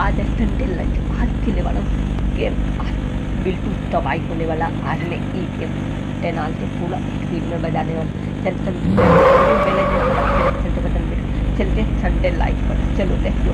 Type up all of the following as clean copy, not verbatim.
आज है Sunday lunch, आज खेलने वाला हूँ गेम। आज बिल्कुल तबाही होने वाला। आज मैं ई गेम टेनाल के पूरा स्पीड में बजाने वाला। चल चल पहले चलते बटन पे चलते संडे लाइव पर। चलो देख लो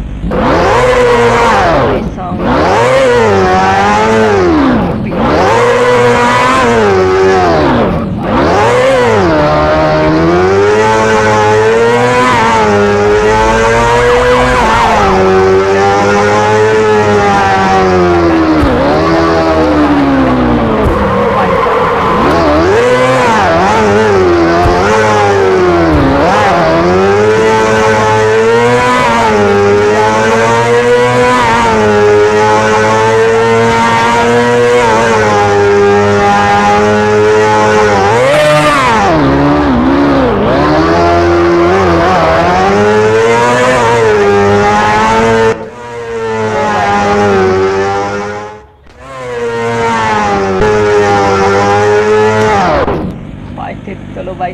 चलो भाई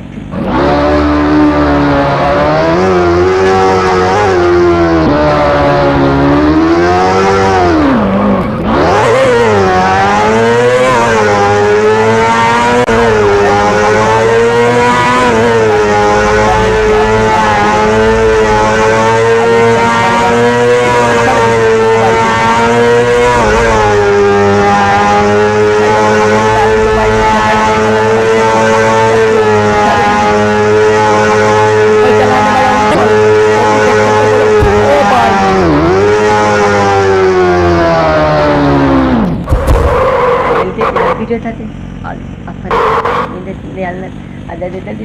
video tadi apa ini ada tadi